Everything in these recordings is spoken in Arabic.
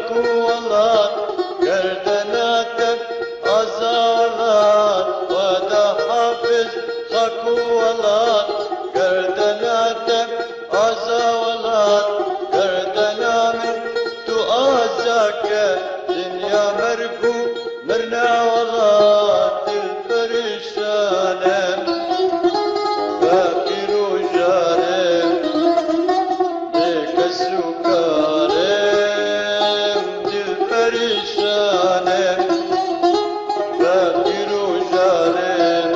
خاكوالات گردناتم آزاولات ودا حافظ خاكوالات گردناتم آزاولات گردنامن تو آزاك دنيا مرقو مرنا ولات الفرشانم فاكر وجارم ديك السكارم دل فرشانم فاكر وجارم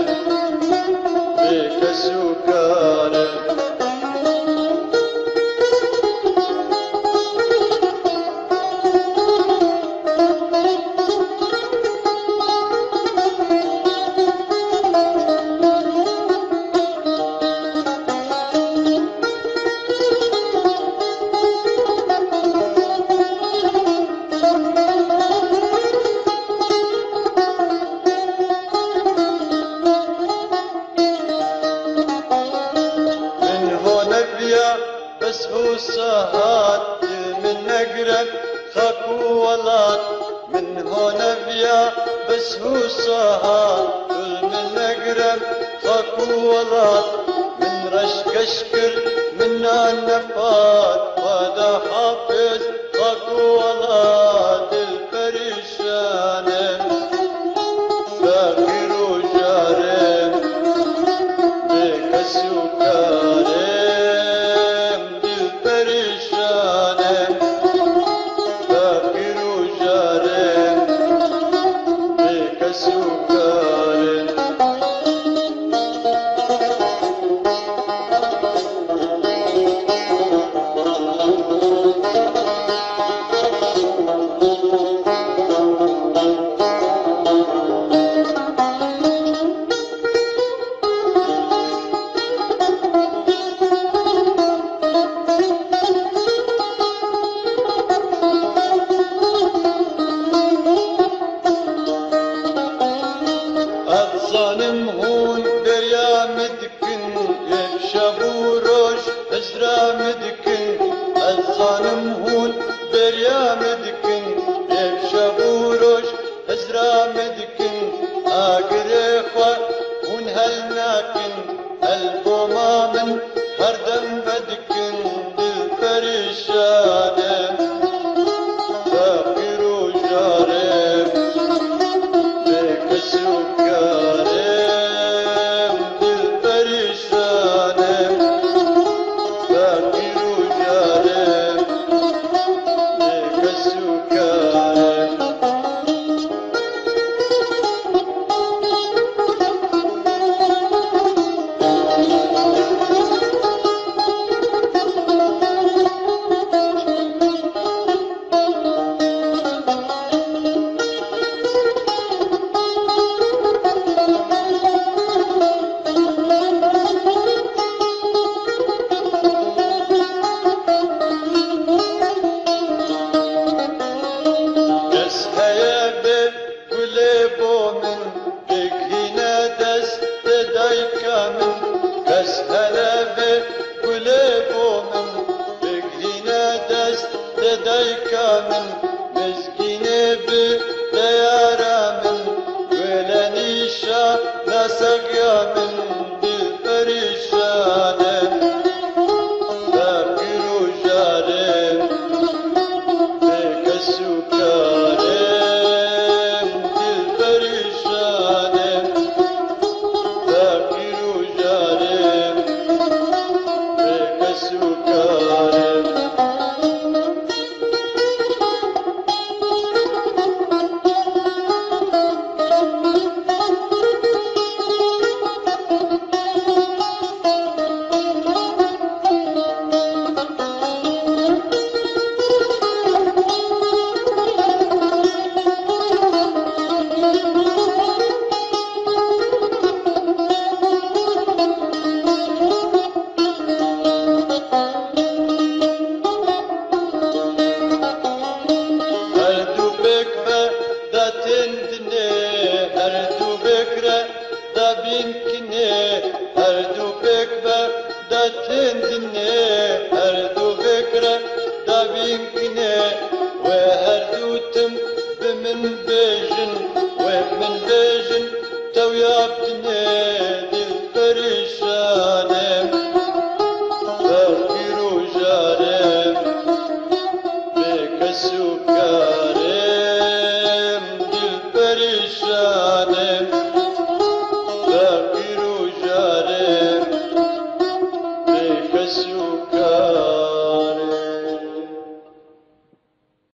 ديك السكارم بس هو سهات من نقرب خاكوالات من هون بيا بس هو سهات من نقرب خاكوالات من رشق اشكر من النفات ودا حافظ خاكوالات الفرشانم فاكر وجارم ديك السكارم ظالم هون دريا مدكن يبشبو روش ازرا مدكن الظالم هون دريا مدكن يبشبو روش ازرا مدكن اقريخوا هون هلناكن البوما من هردم بدكن بالفرشانم فاقر وجارم ديك السكر دايكا من